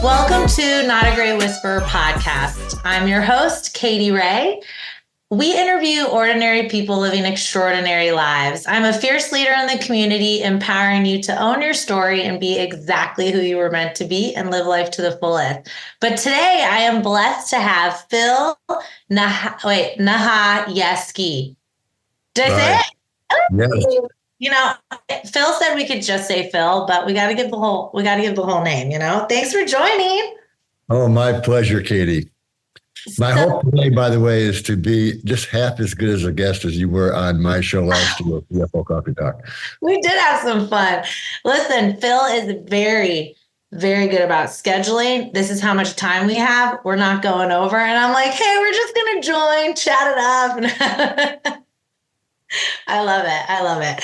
Welcome to Not a Great Whisperer podcast. I'm your host, Katy Rey. We interview ordinary people living extraordinary lives. I'm a fierce leader in the community, empowering you to own your story and be exactly who you were meant to be and live life to the fullest. But today I am blessed to have Phil Nahajewski. Did I say it? Yes. You know, Phil said we could just say Phil, but we got to give the whole name, Thanks for joining. Oh, my pleasure, Katy. My hope today, by the way, is to be just half as good as a guest as you were on my show last year, CFO Coffee Talk. We did have some fun. Listen, Phil is very, very good about scheduling. This is how much time we have. We're not going over. And I'm like, hey, we're just going to join, chat it up. I love it.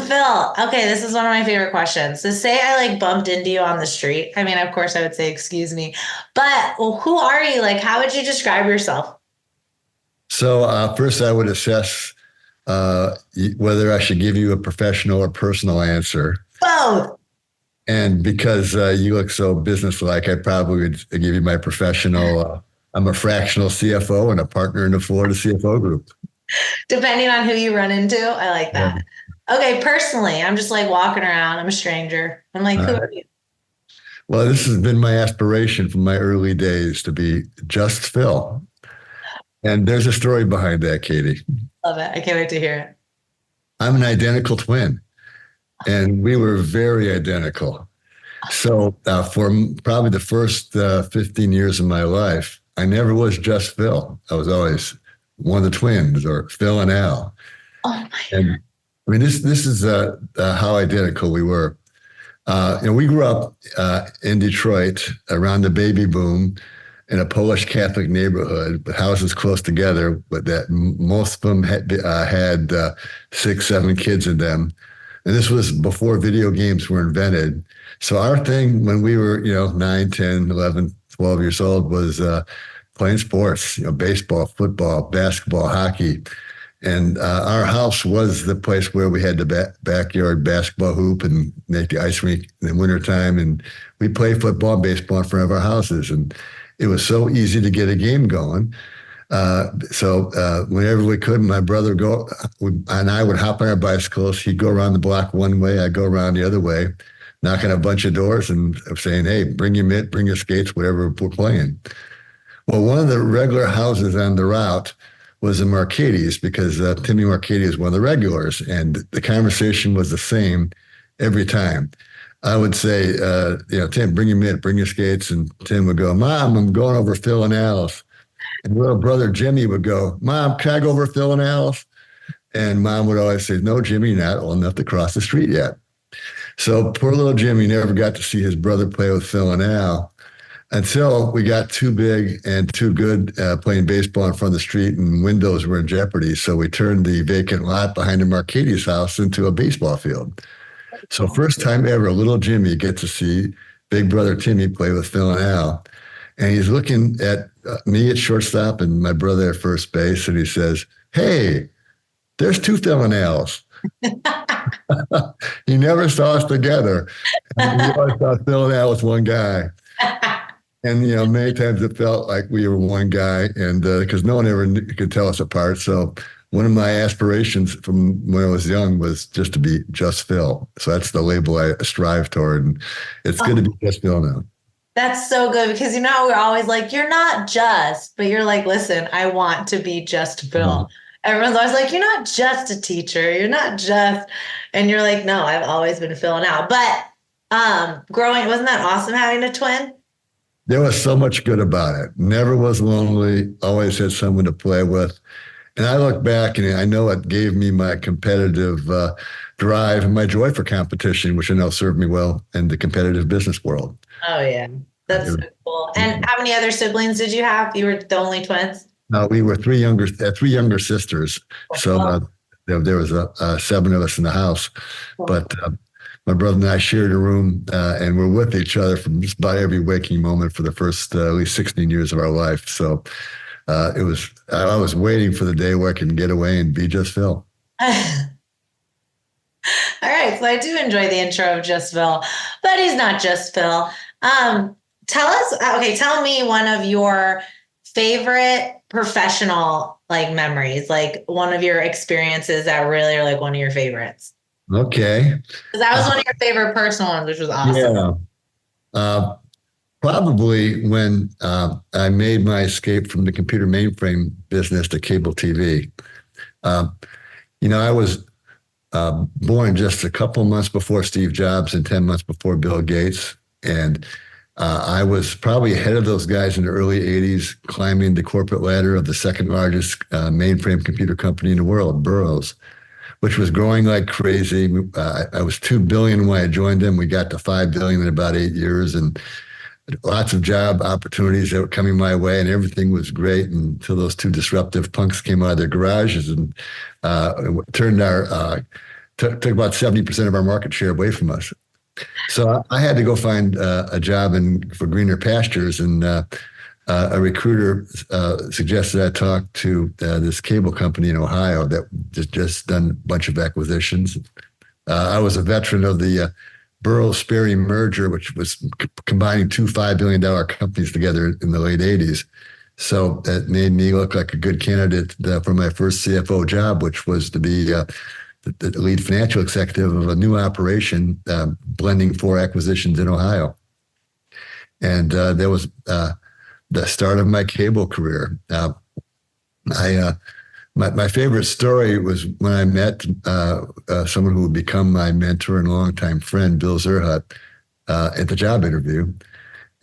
Phil, okay, this is one of my favorite questions. So say I bumped into you on the street. I mean, of course I would say, excuse me, but who are you? How would you describe yourself? So first I would assess whether I should give you a professional or personal answer. Both. And because you look so businesslike, I probably would give you my professional. I'm a fractional CFO and a partner in the Florida CFO Group. Depending on who you run into, I like that. Yeah. Okay, personally, I'm just walking around. I'm a stranger. I'm like, who are you? Well, this has been my aspiration from my early days to be just Phil. And there's a story behind that, Katy. Love it. I can't wait to hear it. I'm an identical twin, and we were very identical. So for probably the first 15 years of my life, I never was just Phil. I was always one of the twins, or Phil and Al. Oh my and God. I mean, this is how identical we were. We grew up in Detroit around the baby boom in a Polish Catholic neighborhood, with houses close together, but that most of them had 6, 7 kids in them. And this was before video games were invented. So our thing when we were, 9, 10, 11, 12 years old was playing sports, baseball, football, basketball, hockey. And our house was the place where we had the backyard basketball hoop and make the ice rink in the wintertime. And we played football and baseball in front of our houses. And it was so easy to get a game going. So whenever we could, my brother and I would hop on our bicycles. He'd go around the block one way, I'd go around the other way, knocking a bunch of doors and saying, hey, bring your mitt, bring your skates, whatever we're playing. Well, one of the regular houses on the route was the Marcades, because Timmy Marcade is one of the regulars, and the conversation was the same every time. I would say, Tim, bring your mitt, bring your skates, and Tim would go, Mom, I'm going over Phil and Alice. And little brother Jimmy would go, Mom, can I go over Phil and Alice? And Mom would always say, no, Jimmy, you're not old enough to cross the street yet. So poor little Jimmy never got to see his brother play with Phil and Al, until we got too big and too good playing baseball in front of the street, and windows were in jeopardy. So we turned the vacant lot behind the Marcades house into a baseball field. So first time ever, little Jimmy gets to see big brother Timmy play with Phil and Al. And he's looking at me at shortstop and my brother at first base. And he says, hey, there's 2 Phil and Al's. He never saw us together. And we always thought Phil and Al was one guy. And, many times it felt like we were one guy, and because no one ever could tell us apart. So one of my aspirations from when I was young was just to be just Phil. So that's the label I strive toward. And it's good to be just Phil now. That's so good, because, we're always like, you're not just, but you're like, listen, I want to be just Phil. Mm-hmm. Everyone's always like, you're not just a teacher. You're not just, and you're like, no, I've always been Phil now. But wasn't that awesome having a twin? There was so much good about it. Never was lonely, always had someone to play with. And I look back and I know it gave me my competitive drive and my joy for competition, which I know served me well in the competitive business world. Oh, yeah. That's so cool. And how many other siblings did you have? You were the only twins? No, we were three younger sisters. So there was 7 of us in the house. But my brother and I shared a room, and we're with each other from just about every waking moment for the first at least 16 years of our life. So I was waiting for the day where I can get away and be just Phil. I right, so I do enjoy the intro of Just Phil, but he's not just Phil. Tell us, okay, tell me one of your favorite professional like memories, like one of your experiences that really are like one of your favorites. Okay. Because that was one of your favorite personal ones, which was awesome. Yeah. Uh, Probably when I made my escape from the computer mainframe business to cable TV. Um, I was born just a couple months before Steve Jobs and 10 months before Bill Gates. And I was probably ahead of those guys in the early 80s, climbing the corporate ladder of the second largest mainframe computer company in the world, Burroughs, which was growing like crazy. I was 2 billion when I joined them. We got to 5 billion in about 8 years, and lots of job opportunities that were coming my way, and everything was great until those two disruptive punks came out of their garages and turned took about 70% of our market share away from us. So I had to go find a job for greener pastures, and a recruiter suggested I talk to this cable company in Ohio that just done a bunch of acquisitions. I was a veteran of the Burroughs-Sperry merger, which was combining two $5 billion companies together in the late 80s. So it made me look like a good candidate for my first CFO job, which was to be the lead financial executive of a new operation blending 4 acquisitions in Ohio. And there was the start of my cable career. My favorite story was when I met someone who would become my mentor and longtime friend, Bill Zerhut, at the job interview.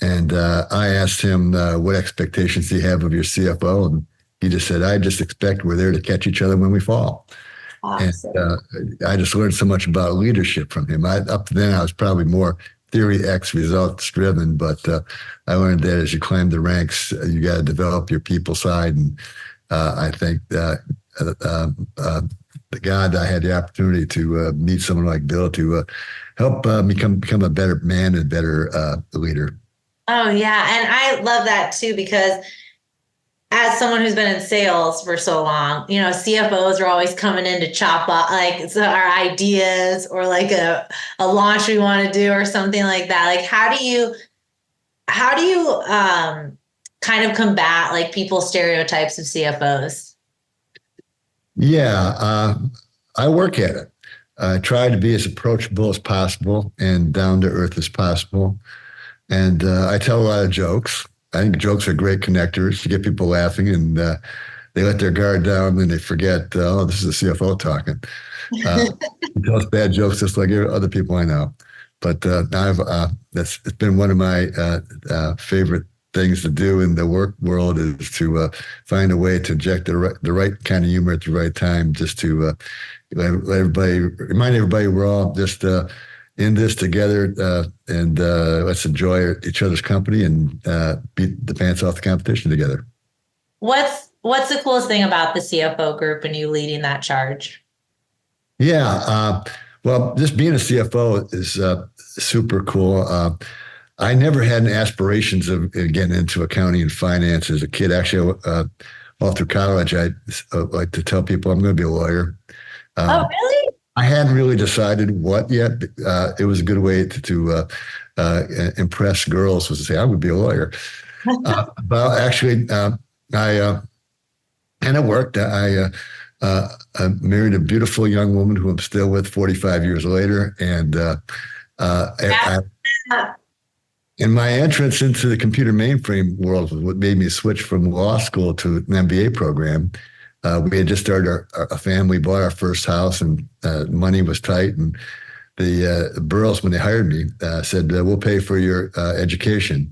And I asked him what expectations do you have of your CFO? And he just said, I just expect we're there to catch each other when we fall. Awesome. And I just learned so much about leadership from him. Up to then, I was probably more theory X results driven, but I learned that as you climb the ranks, you got to develop your people side. And I think that the God, I had the opportunity to meet someone like Bill to help become a better man and better leader. Oh yeah, and I love that too because as someone who's been in sales for so long, CFOs are always coming in to chop up like our ideas or like a launch we want to do or something like that. Like how do you kind of combat like people's stereotypes of CFOs? Yeah, I work at it. I try to be as approachable as possible and down to earth as possible. And I tell a lot of jokes. I think jokes are great connectors to get people laughing, and they let their guard down and they forget, this is the CFO talking. He tells bad jokes just like other people I know. But it's been one of my favorite things to do in the work world is to find a way to inject the right kind of humor at the right time, just to remind everybody we're all just in this together, and let's enjoy each other's company and beat the pants off the competition together. What's the coolest thing about the CFO group and you leading that charge? Yeah, well, just being a CFO is super cool. I never had any aspirations of getting into accounting and finance as a kid. Actually, all through college, I like to tell people I'm going to be a lawyer. Oh, really? I hadn't really decided what yet. It was a good way to impress girls was to say, I would be a lawyer. But actually, I and it worked. I married a beautiful young woman who I'm still with 45 years later. And and my entrance into the computer mainframe world was what made me switch from law school to an MBA program. We had just started a family, bought our first house, and money was tight. And the Burroughs, when they hired me, said, we'll pay for your education.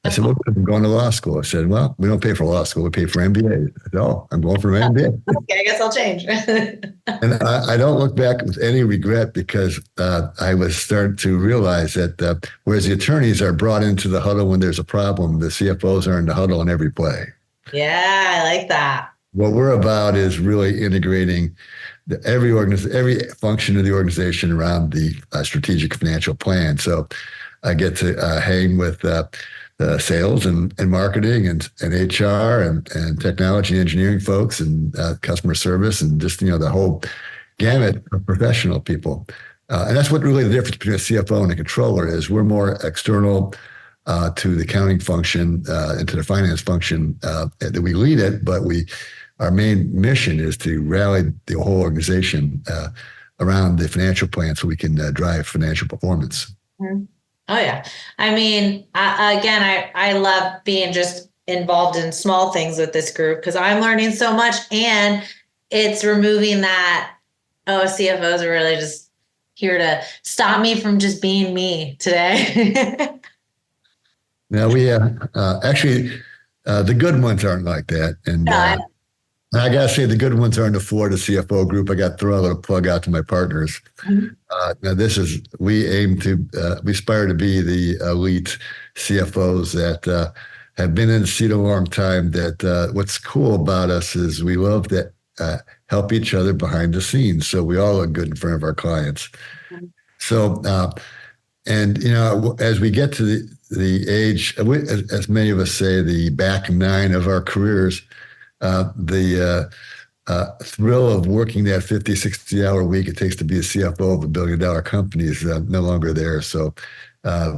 I said, well, I'm going to law school. I said, well, we don't pay for law school. We pay for MBA. I said, oh, I'm going for an MBA. Okay, I guess I'll change. And I don't look back with any regret because I was starting to realize that whereas the attorneys are brought into the huddle when there's a problem, the CFOs are in the huddle in every play. Yeah, I like that. What we're about is really integrating every function of the organization around the strategic financial plan. So I get to hang with sales and marketing and HR and technology and engineering folks and customer service and just the whole gamut of professional people. And that's what really the difference between a CFO and a controller is. We're more external to the accounting function and to the finance function that we lead it, but our main mission is to rally the whole organization around the financial plan so we can drive financial performance. Mhm. Oh yeah. I mean, I love being just involved in small things with this group because I'm learning so much, and it's removing that, oh, CFOs are really just here to stop me from just being me today. Now we actually the good ones aren't like that, and Yeah, I gotta say the good ones are in the Florida CFO Group. I got to throw a little plug out to my partners. Now we aspire to be the elite CFOs that have been in the seat a long time. That what's cool about us is we love to help each other behind the scenes, so we all look good in front of our clients. So, and as we get to the age, as many of us say, the back nine of our careers, the thrill of working that 50, 60-hour week it takes to be a CFO of $1 billion company is no longer there. So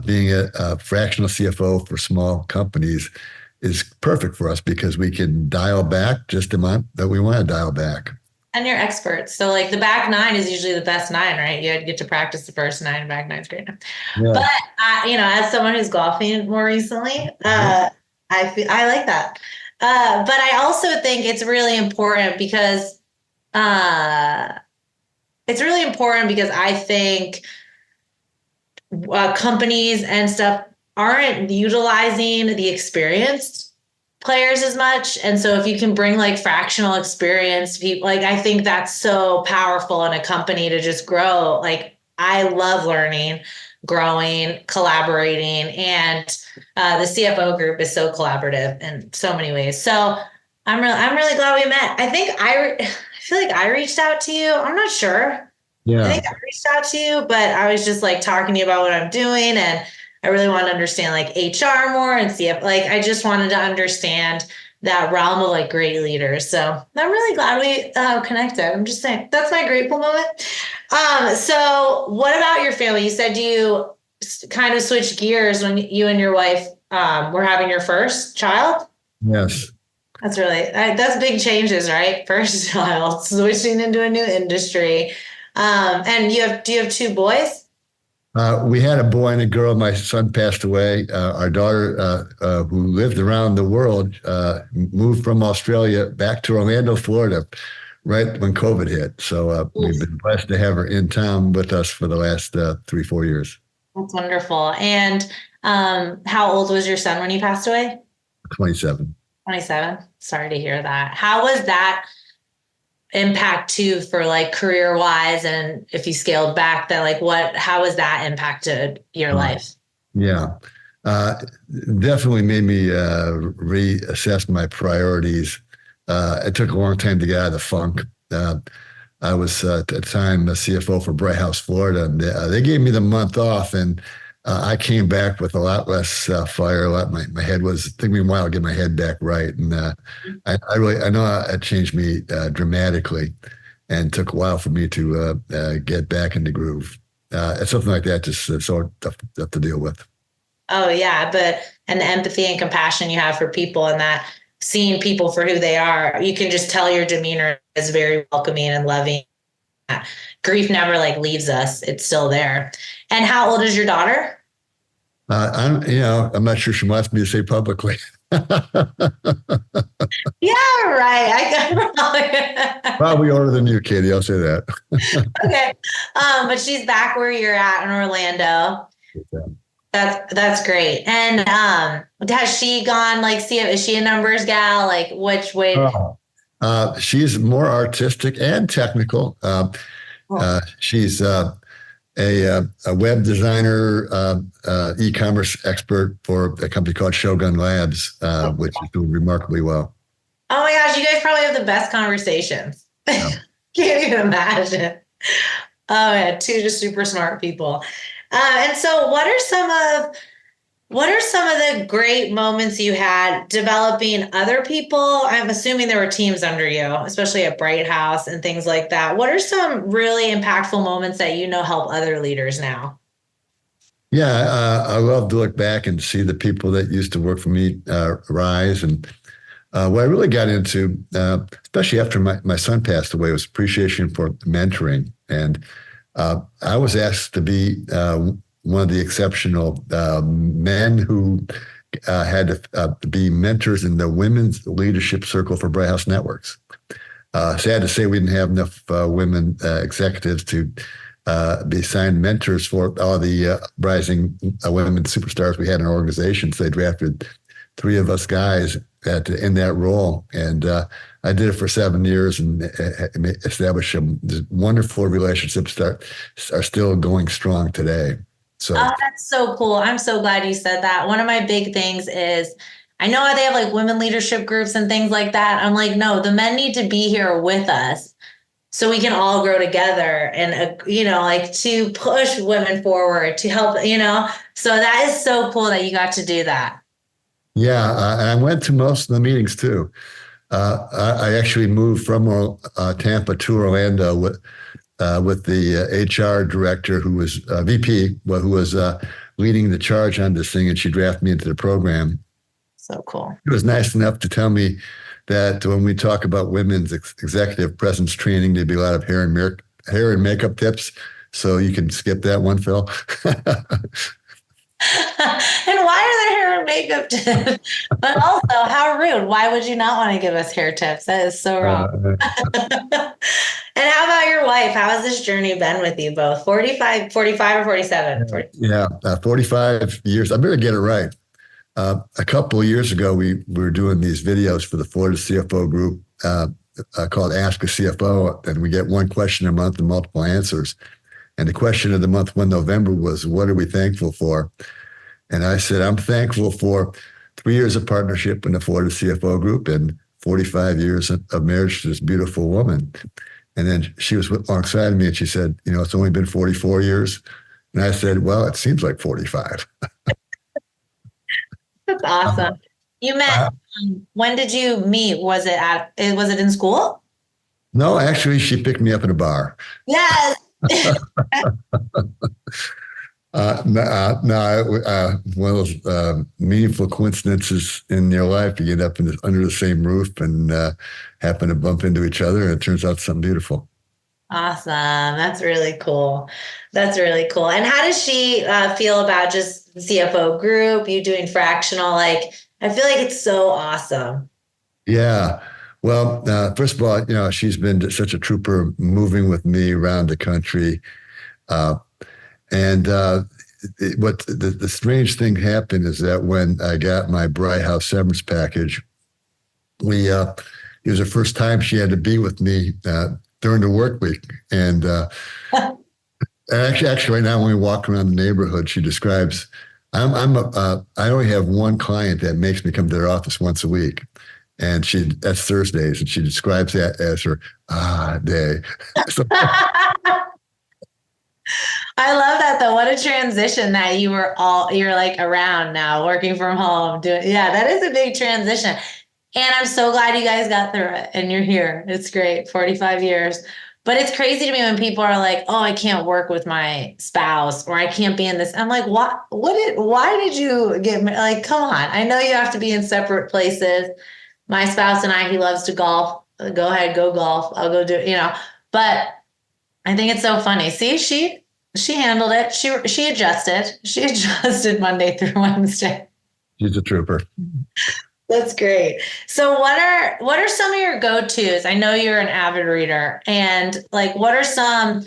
being a fractional CFO for small companies is perfect for us because we can dial back just the amount that we want to dial back. and you're experts. So like the back nine is usually the best nine, right? You get to practice the first nine, back nine's great. Yeah. But as someone who's golfing more recently, I like that. But I also think it's really important because I think companies and stuff aren't utilizing the experienced players as much. And so if you can bring like fractional experience people, like I think that's so powerful in a company to just grow. Like I love learning, growing, collaborating, and the CFO group is so collaborative in so many ways. So I'm really glad we met. I feel like I reached out to you. I'm not sure. Yeah. I think I reached out to you, but I was just like talking to you about what I'm doing, and I really want to understand like HR more and see if like I just wanted to understand that realm of like great leaders. So I'm really glad we connected. I'm just saying that's my grateful moment. So what about your family? You said you kind of switched gears when you and your wife were having your first child. Yes. That's big changes, right? First child, switching into a new industry. And do you have two boys? We had a boy and a girl. My son passed away. Our daughter, who lived around the world, moved from Australia back to Orlando, Florida, right when COVID hit. So we've been blessed to have her in town with us for the last 3-4 years. That's wonderful. And how old was your son when he passed away? 27. 27. Sorry to hear that. How was that impact too for like career wise, and if you scaled back that, like how has that impacted your life? Yeah, definitely made me reassess my priorities. It took a long time to get out of the funk. I was at the time a CFO for Bright House, Florida, and they gave me the month off, and I came back with a lot less fire. My head was, it took me a while to get my head back right. And I know it changed me dramatically, and took a while for me to get back in the groove. It's something like that, just so tough to deal with. Oh yeah. And the empathy and compassion you have for people, and that seeing people for who they are, you can just tell your demeanor is very welcoming and loving. Grief never like leaves us. It's still there. And how old is your daughter? I'm not sure she wants me to say publicly. Yeah, right. I got Probably older than you, Katie. I'll say that. okay. But she's back where you're at in Orlando. That's great. And has she gone like is she a numbers gal? Like which way? She's more artistic and technical. She's a web designer, e-commerce expert for a company called Shogun Labs, which is doing remarkably well. Oh my gosh, you guys probably have the best conversations. Yeah. Can't even imagine. Oh yeah, two just super smart people. And so what are some of What are some of the great moments you had developing other people? I'm assuming there were teams under you, especially at Bright House and things like that. What are some really impactful moments that you know help other leaders now? Yeah, I love to look back and see the people that used to work for me rise. And what I really got into, especially after my son passed away, was appreciation for mentoring. And I was asked to be one of the exceptional men who had to be mentors in the women's leadership circle for Bright House Networks. Sad to say, we didn't have enough women executives to be assigned mentors for all the rising women superstars we had in our organization. So they drafted three of us guys in that role. And I did it for 7 years and established some wonderful relationships that are still going strong today. So, Oh, that's so cool. I'm so glad you said that. One of my big things is I know they have like women leadership groups and things like that. I'm like, no, the men need to be here with us so we can all grow together and, like to push women forward to help, So that is so cool that you got to do that. yeah, and I went to most of the meetings too. I actually moved from Tampa to Orlando with the HR director who was VP, who was leading the charge on this thing, and she drafted me into the program. So cool. It was nice enough to tell me that when we talk about women's executive presence training, there'd be a lot of hair and makeup tips. So you can skip that one, Phil. And why are there hair and makeup tips? But also, how rude. Why would you not want to give us hair tips? That is so wrong. And how about your wife? How has this journey been with you both? 45 or 47? Yeah, 45 years. I better get it right. A couple of years ago, we were doing these videos for the Florida CFO Group called Ask a CFO, and we get one question a month and multiple answers. And the question of the month, 1 November, was, what are we thankful for? And I said, I'm thankful for 3 years of partnership in the Florida CFO Group and 45 years of marriage to this beautiful woman. And then she was alongside me and she said, it's only been 44 years. And I said, well, it seems like 45. That's awesome. You met, when did you meet? Was it in school? No, actually, she picked me up in a bar. Yes. One of those meaningful coincidences in your life. You get up under the same roof and happen to bump into each other, and it turns out something beautiful. Awesome. That's really cool. That's really cool. And how does she feel about just CFO Group, you doing fractional? I feel like it's so awesome. Yeah. Well, first of all, she's been such a trooper moving with me around the country. What the strange thing happened is that when I got my Bright House severance package, it was the first time she had to be with me during the work week. And actually, right now when we walk around the neighborhood, she describes, I only have one client that makes me come to their office once a week. And that's Thursdays, and she describes that as her day. So, I love that though. What a transition that you're like around now, working from home, that is a big transition. And I'm so glad you guys got through it and you're here. It's great. 45 years. But it's crazy to me when people are like, oh, I can't work with my spouse or I can't be in this. I'm like, why did you get married? Come on. I know you have to be in separate places. My spouse and he loves to golf. Go ahead, go golf. I'll go do it, But I think it's so funny. See, she handled it. She adjusted. She adjusted Monday through Wednesday. She's a trooper. That's great. So what are some of your go-tos? I know you're an avid reader, and what are some,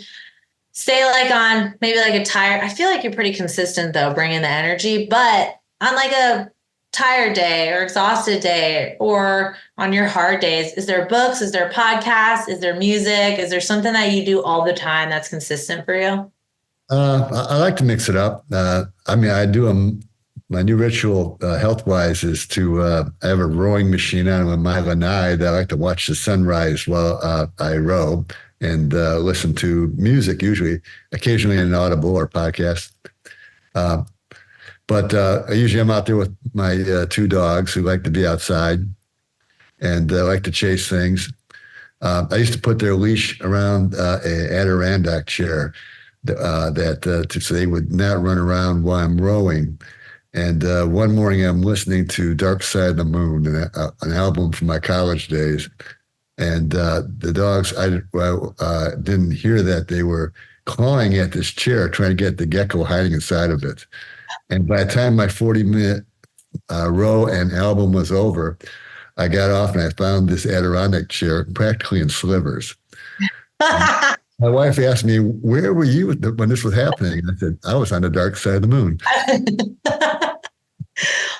say on maybe a tired, I feel like you're pretty consistent though, bringing the energy, but on a tired day or exhausted day or on your hard days, is there books? Is there podcasts? Is there music? Is there something that you do all the time that's consistent for you? I like to mix it up. I do my new ritual health-wise is I have a rowing machine on my lanai that I like to watch the sunrise while I row and listen to music, usually, occasionally an audible or podcast. But usually I'm out there with my two dogs who like to be outside and like to chase things. I used to put their leash around a Adirondack chair so they would not run around while I'm rowing. And one morning I'm listening to Dark Side of the Moon, an album from my college days. And the dogs, I didn't hear that. They were clawing at this chair, trying to get the gecko hiding inside of it. And by the time my 40-minute row and album was over, I got off and I found this Adirondack chair practically in slivers. My wife asked me, "Where were you when this was happening?" And I said, "I was on the dark side of the moon."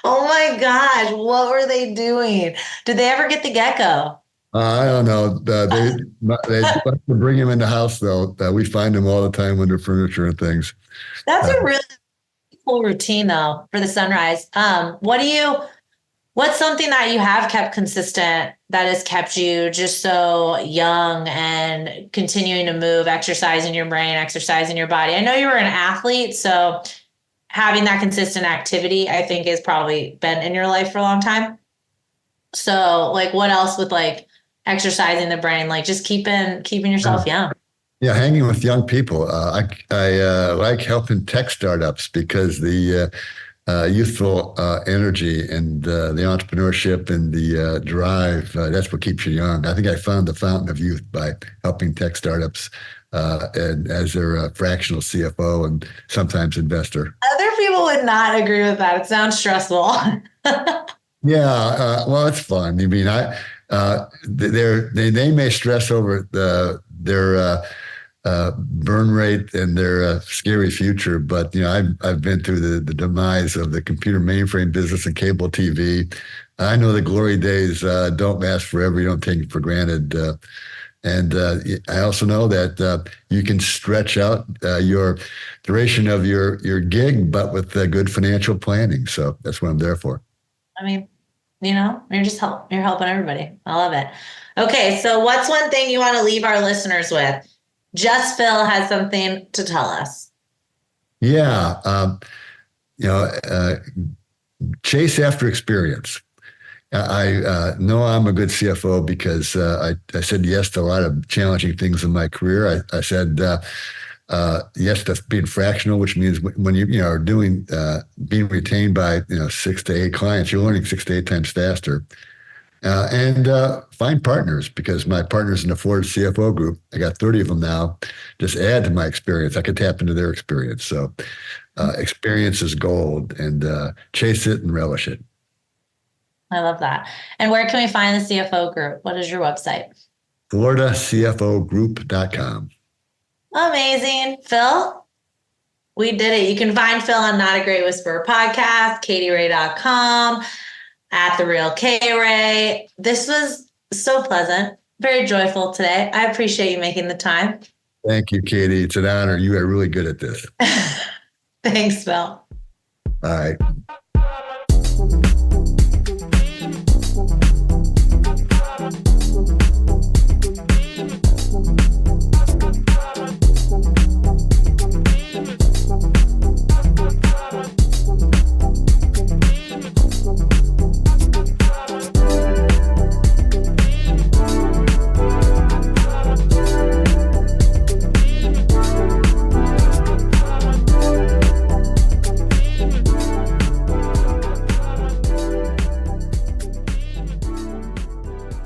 Oh my gosh, what were they doing? Did they ever get the gecko? I don't know. They like to bring him in the house, though. We find him all the time under furniture and things. That's a really cool routine, though, for the sunrise. What's something that you have kept consistent that has kept you just so young and continuing to move, exercising your brain, exercising your body? I know you were an athlete, so having that consistent activity, I think, has probably been in your life for a long time. So, like, what else with like exercising the brain, like just keeping yourself young? Yeah, hanging with young people. I like helping tech startups because the youthful energy and the entrepreneurship and the drive, that's what keeps you young. I think I found the fountain of youth by helping tech startups and as their fractional CFO and sometimes investor. Other people would not agree with that. It sounds stressful. Yeah, well, it's fun. I mean, they may stress over their burn rate and their scary future. But I've been through the demise of the computer mainframe business and cable TV. I know the glory days don't last forever. You don't take it for granted. And I also know that you can stretch out your duration of your gig, but with good financial planning. So that's what I'm there for. I mean, you're helping everybody. I love it. Okay, so what's one thing you want to leave our listeners with? Just Phil has something to tell us. Yeah. Chase after experience. I know I'm a good CFO because I said yes to a lot of challenging things in my career. I said yes to being fractional, which means when you are doing being retained by 6 to 8 clients, you're learning 6 to 8 times faster. And find partners because my partners in the Florida CFO Group, I got 30 of them now, just add to my experience. I could tap into their experience. So experience is gold and chase it and relish it. I love that. And where can we find the CFO Group? What is your website? FloridaCFOGroup.com. Amazing. Phil, we did it. You can find Phil on Not a Great Whisperer podcast, KatyRey.com. at The Real Katy Rey. This was so pleasant, very joyful today. I appreciate you making the time. Thank you, Katy. It's an honor. You are really good at this. Thanks, Phil. All right.